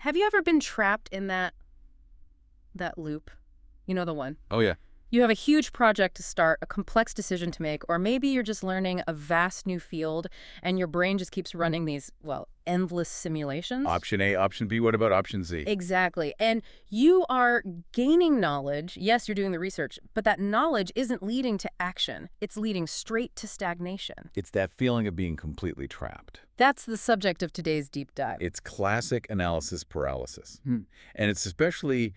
Have you ever been trapped in that loop? You know the one. Oh, yeah. You have a huge project to start, a complex decision to make, or maybe you're just learning a vast new field and your brain just keeps running these, well, endless simulations. Option A, option B, what about option Z? Exactly. And you are gaining knowledge. Yes, you're doing the research, but that knowledge isn't leading to action. It's leading straight to stagnation. It's that feeling of being completely trapped. That's the subject of today's deep dive. It's classic analysis paralysis. Hmm. And it's especially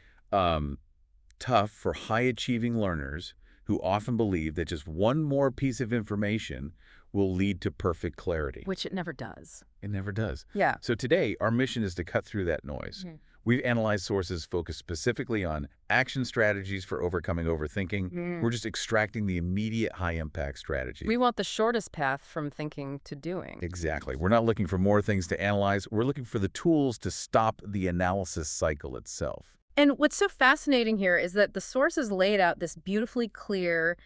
tough for high-achieving learners who often believe that just one more piece of information will lead to perfect clarity. Which it never does. It never does. Yeah. So today, our mission is to cut through that noise. Mhm. We've analyzed sources focused specifically on action strategies for overcoming overthinking. We're just extracting the immediate high-impact strategy. We want the shortest path from thinking to doing. Exactly. We're not looking for more things to analyze. We're looking for the tools to stop the analysis cycle itself. And what's so fascinating here is that the sources laid out this beautifully clear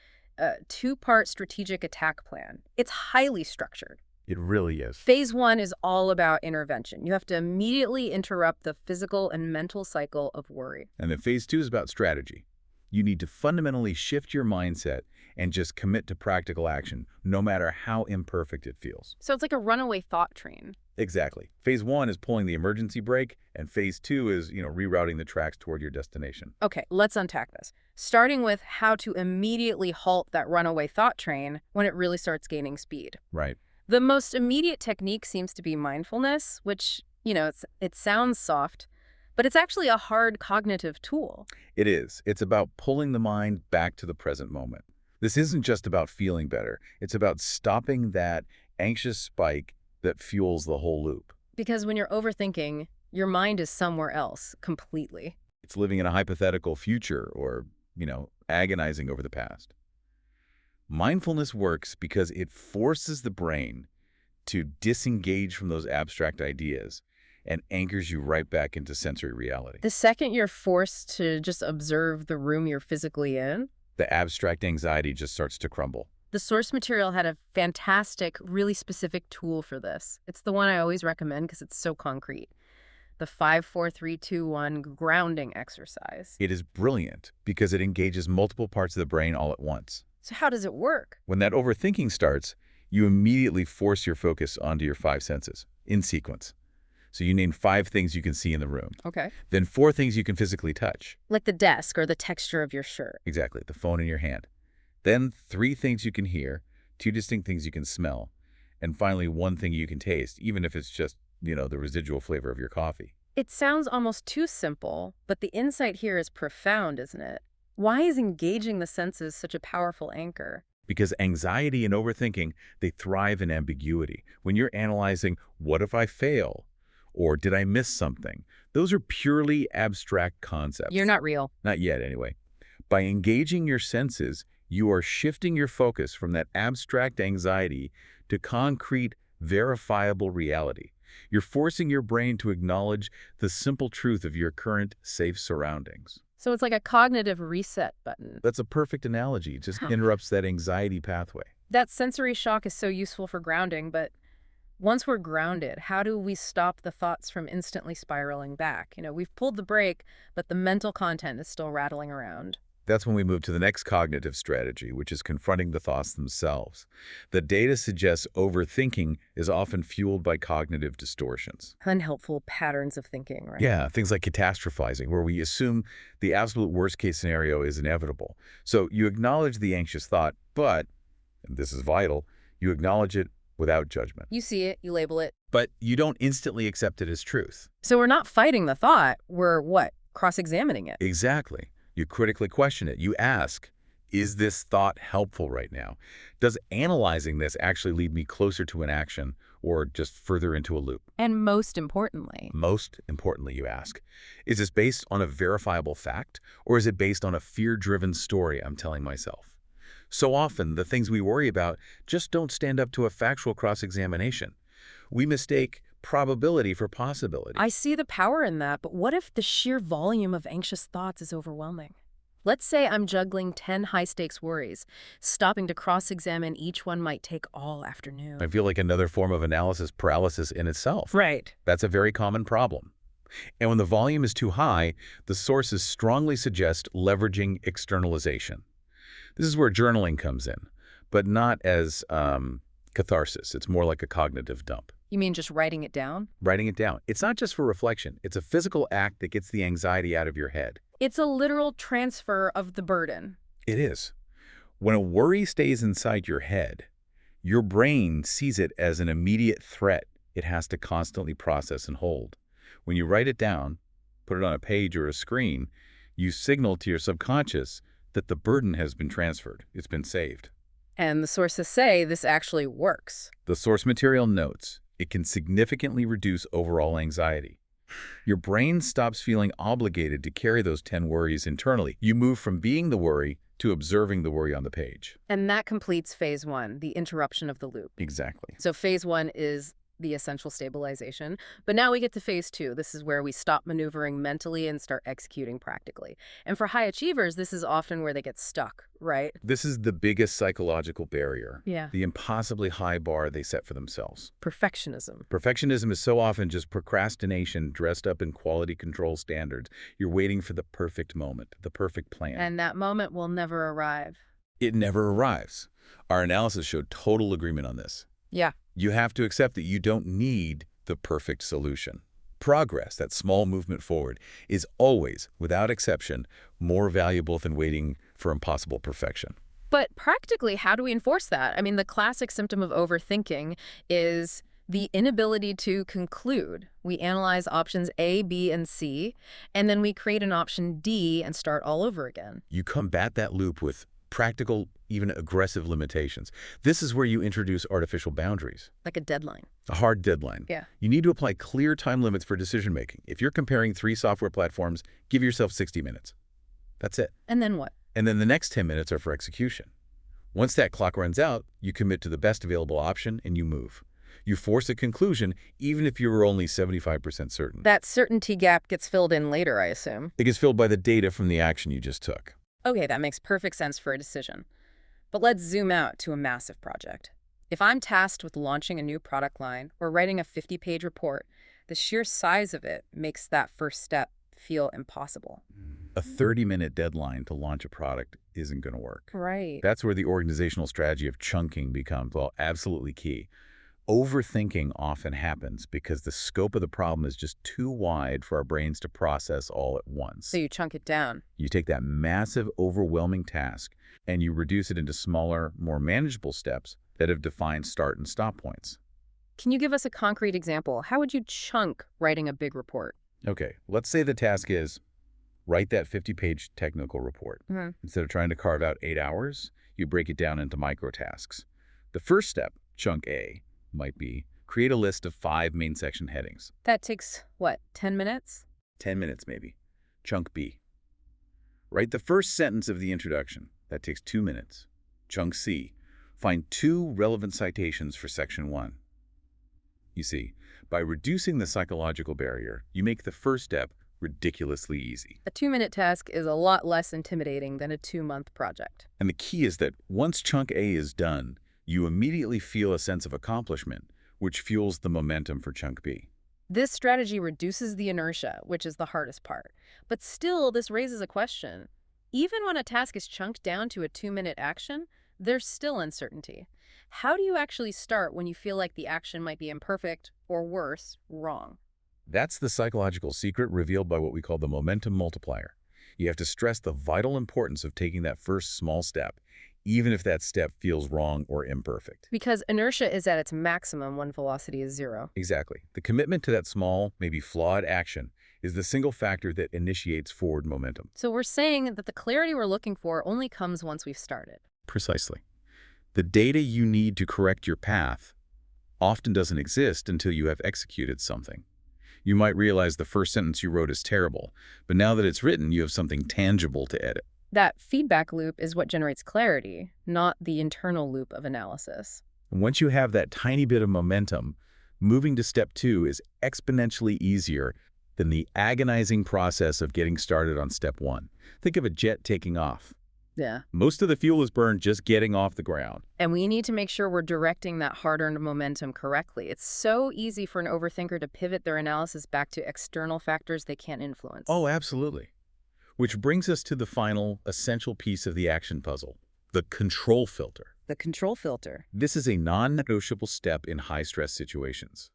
two-part strategic attack plan. It's highly structured. It really is. Phase 1 is all about intervention. You have to immediately interrupt the physical and mental cycle of worry. And then phase 2 is about strategy. You need to fundamentally shift your mindset and just commit to practical action, no matter how imperfect it feels. So it's like a runaway thought train. Exactly. Phase 1 is pulling the emergency brake, and phase 2 is, rerouting the tracks toward your destination. Okay, let's unpack this. Starting with how to immediately halt that runaway thought train when it really starts gaining speed. Right. The most immediate technique seems to be mindfulness, which, it sounds soft, but it's actually a hard cognitive tool. It is. It's about pulling the mind back to the present moment. This isn't just about feeling better. It's about stopping that anxious spike that fuels the whole loop. Because when you're overthinking, your mind is somewhere else completely. It's living in a hypothetical future or, agonizing over the past. Mindfulness works because it forces the brain to disengage from those abstract ideas and anchors you right back into sensory reality. The second you're forced to just observe the room you're physically in, The abstract anxiety just starts to crumble. the source material had a fantastic, really specific tool for this. It's the one I always recommend because it's so concrete. The 5-4-3-2-1 grounding exercise. It is brilliant because it engages multiple parts of the brain all at once. So how does it work? When that overthinking starts, you immediately force your focus onto your 5 senses, in sequence. So you name 5 things you can see in the room. Okay. Then 4 things you can physically touch. Like the desk or the texture of your shirt. Exactly, the phone in your hand. Then 3 things you can hear, 2 distinct things you can smell, and finally 1 thing you can taste, even if it's just, the residual flavor of your coffee. It sounds almost too simple, but the insight here is profound, isn't it? Why is engaging the senses such a powerful anchor? Because anxiety and overthinking, they thrive in ambiguity. When you're analyzing, what if I fail? Or did I miss something? Those are purely abstract concepts. You're not real. Not yet, anyway. By engaging your senses, you are shifting your focus from that abstract anxiety to concrete, verifiable reality. You're forcing your brain to acknowledge the simple truth of your current safe surroundings. So it's like a cognitive reset button. That's a perfect analogy. It just interrupts that anxiety pathway. That sensory shock is so useful for grounding, but once we're grounded, how do we stop the thoughts from instantly spiraling back? We've pulled the brake, but the mental content is still rattling around. That's when we move to the next cognitive strategy, which is confronting the thoughts themselves. The data suggests overthinking is often fueled by cognitive distortions. Unhelpful patterns of thinking, right? Yeah, things like catastrophizing, where we assume the absolute worst-case scenario is inevitable. So you acknowledge the anxious thought, but, and this is vital, you acknowledge it without judgment. You see it, you label it. But you don't instantly accept it as truth. So we're not fighting the thought, we're what? Cross-examining it. Exactly. You critically question it. You ask, is this thought helpful right now? Does analyzing this actually lead me closer to an action or just further into a loop? And most importantly, You ask, is this based on a verifiable fact or is it based on a fear-driven story I'm telling myself? So often, the things we worry about just don't stand up to a factual cross-examination. We mistake probability for possibility. I see the power in that, but what if the sheer volume of anxious thoughts is overwhelming? Let's say I'm juggling 10 high-stakes worries. Stopping to cross-examine each one might take all afternoon. I feel like another form of analysis paralysis in itself. Right. That's a very common problem. And when the volume is too high, the sources strongly suggest leveraging externalization. This is where journaling comes in, but not as catharsis. It's more like a cognitive dump. You mean just writing it down? Writing it down. It's not just for reflection. It's a physical act that gets the anxiety out of your head. It's a literal transfer of the burden. It is. When a worry stays inside your head, your brain sees it as an immediate threat it has to constantly process and hold. When you write it down, put it on a page or a screen, you signal to your subconscious that the burden has been transferred. It's been saved. And the sources say this actually works. The source material notes it can significantly reduce overall anxiety. Your brain stops feeling obligated to carry those 10 worries internally. You move from being the worry to observing the worry on the page. And that completes phase one, the interruption of the loop. Exactly. So phase one is the essential stabilization. But now we get to phase two. This is where we stop maneuvering mentally and start executing practically. And for high achievers, this is often where they get stuck, right? This is the biggest psychological barrier. Yeah. The impossibly high bar they set for themselves. Perfectionism. Perfectionism is so often just procrastination dressed up in quality control standards. You're waiting for the perfect moment, the perfect plan. And that moment will never arrive. It never arrives. Our analysis showed total agreement on this. Yeah. You have to accept that you don't need the perfect solution. Progress, that small movement forward, is always, without exception, more valuable than waiting for impossible perfection. But practically, how do we enforce that? I mean, the classic symptom of overthinking is the inability to conclude. We analyze options A, B, and C, and then we create an option D and start all over again. You combat that loop with practical, even aggressive limitations. This is where you introduce artificial boundaries. Like a deadline. A hard deadline. Yeah. You need to apply clear time limits for decision-making. If you're comparing 3 software platforms, give yourself 60 minutes. That's it. And then what? And then the next 10 minutes are for execution. Once that clock runs out, you commit to the best available option and you move. You force a conclusion even if you were only 75% certain. That certainty gap gets filled in later, I assume. It gets filled by the data from the action you just took. Okay, that makes perfect sense for a decision. But let's zoom out to a massive project. If I'm tasked with launching a new product line or writing a 50-page report, the sheer size of it makes that first step feel impossible. A 30-minute deadline to launch a product isn't going to work. Right. That's where the organizational strategy of chunking becomes, well, absolutely key. Overthinking often happens because the scope of the problem is just too wide for our brains to process all at once. So you chunk it down. You take that massive, overwhelming task and you reduce it into smaller, more manageable steps that have defined start and stop points. Can you give us a concrete example? How would you chunk writing a big report? Okay, let's say the task is write that 50-page technical report. Instead of trying to carve out 8 hours, you break it down into micro tasks. The first step, chunk A, might be create a list of 5 main section headings. That takes, what, 10 minutes? 10 minutes, maybe. Chunk B. Write the first sentence of the introduction. That takes 2 minutes. Chunk C. Find 2 relevant citations for section 1. You see, by reducing the psychological barrier, you make the first step ridiculously easy. A 2-minute task is a lot less intimidating than a 2-month project. And the key is that once chunk A is done, you immediately feel a sense of accomplishment, which fuels the momentum for chunk B. This strategy reduces the inertia, which is the hardest part. But still, this raises a question. Even when a task is chunked down to a 2-minute action, there's still uncertainty. How do you actually start when you feel like the action might be imperfect, or worse, wrong? That's the psychological secret revealed by what we call the momentum multiplier. You have to stress the vital importance of taking that first small step, even if that step feels wrong or imperfect. Because inertia is at its maximum when velocity is 0. Exactly. The commitment to that small, maybe flawed action is the single factor that initiates forward momentum. So we're saying that the clarity we're looking for only comes once we've started. Precisely. The data you need to correct your path often doesn't exist until you have executed something. You might realize the first sentence you wrote is terrible, but now that it's written, you have something tangible to edit. That feedback loop is what generates clarity, not the internal loop of analysis. And once you have that tiny bit of momentum, moving to step 2 is exponentially easier than the agonizing process of getting started on step 1. Think of a jet taking off. Yeah. Most of the fuel is burned just getting off the ground. And we need to make sure we're directing that hard-earned momentum correctly. It's so easy for an overthinker to pivot their analysis back to external factors they can't influence. Oh, absolutely. Which brings us to the final essential piece of the action puzzle, the control filter. The control filter. This is a non-negotiable step in high-stress situations.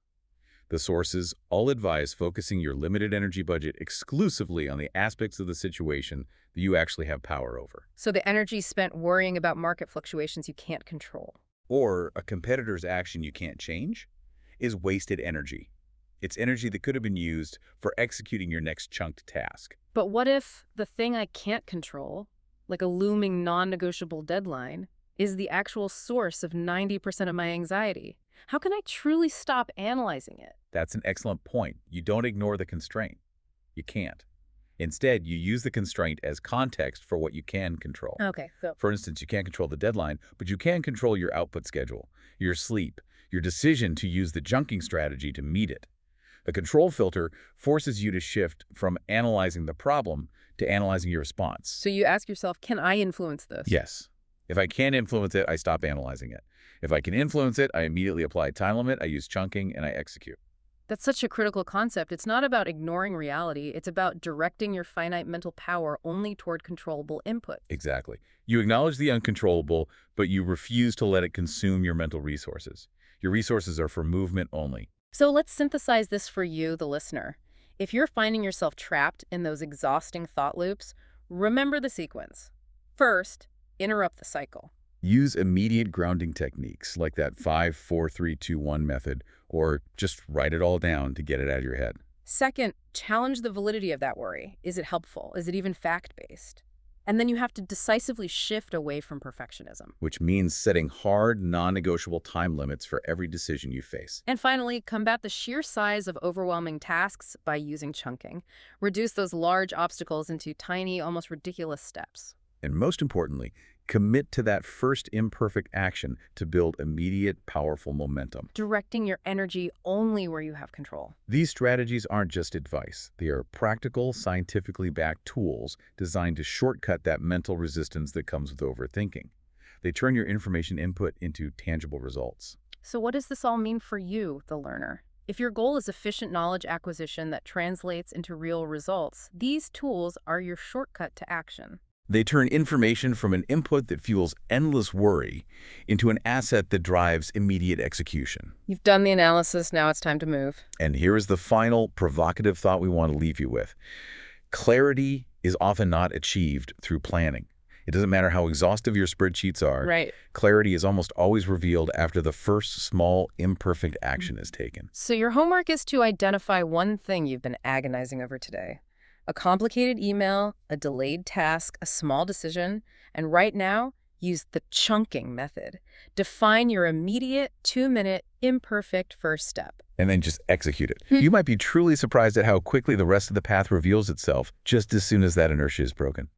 The sources all advise focusing your limited energy budget exclusively on the aspects of the situation that you actually have power over. So the energy spent worrying about market fluctuations you can't control. Or a competitor's action you can't change is wasted energy. It's energy that could have been used for executing your next chunked task. But what if the thing I can't control, like a looming non-negotiable deadline, is the actual source of 90% of my anxiety? How can I truly stop analyzing it? That's an excellent point. You don't ignore the constraint. You can't. Instead, you use the constraint as context for what you can control. Okay, so For instance, you can't control the deadline, but you can control your output schedule, your sleep, your decision to use the junking strategy to meet it. The control filter forces you to shift from analyzing the problem to analyzing your response. you ask yourself, can I influence this? Yes. If I can't influence it, I stop analyzing it. If I can influence it, I immediately apply a time limit, I use chunking, and I execute. That's such a critical concept. It's not about ignoring reality. It's about directing your finite mental power only toward controllable input. Exactly. You acknowledge the uncontrollable, but you refuse to let it consume your mental resources. Your resources are for movement only. So let's synthesize this for you, the listener. If you're finding yourself trapped in those exhausting thought loops, remember the sequence. First, interrupt the cycle. Use immediate grounding techniques like that 5-4-3-2-1 method, or just write it all down to get it out of your head. Second, challenge the validity of that worry. Is it helpful? Is it even fact-based? And then you have to decisively shift away from perfectionism. Which means setting hard, non-negotiable time limits for every decision you face. And finally, combat the sheer size of overwhelming tasks by using chunking. Reduce those large obstacles into tiny, almost ridiculous steps. And most importantly, commit to that first imperfect action to build immediate, powerful momentum. Directing your energy only where you have control. These strategies aren't just advice. They are practical, scientifically backed tools designed to shortcut that mental resistance that comes with overthinking. They turn your information input into tangible results. So what does this all mean for you, the learner? If your goal is efficient knowledge acquisition that translates into real results, these tools are your shortcut to action. They turn information from an input that fuels endless worry into an asset that drives immediate execution. You've done the analysis, now it's time to move. And here is the final provocative thought we want to leave you with. Clarity is often not achieved through planning. It doesn't matter how exhaustive your spreadsheets are. Right. Clarity is almost always revealed after the first small, imperfect action is taken. So your homework is to identify one thing you've been agonizing over today. A complicated email, a delayed task, a small decision, and right now, use the chunking method. Define your immediate 2-minute imperfect first step. And then just execute it. You might be truly surprised at how quickly the rest of the path reveals itself just as soon as that inertia is broken.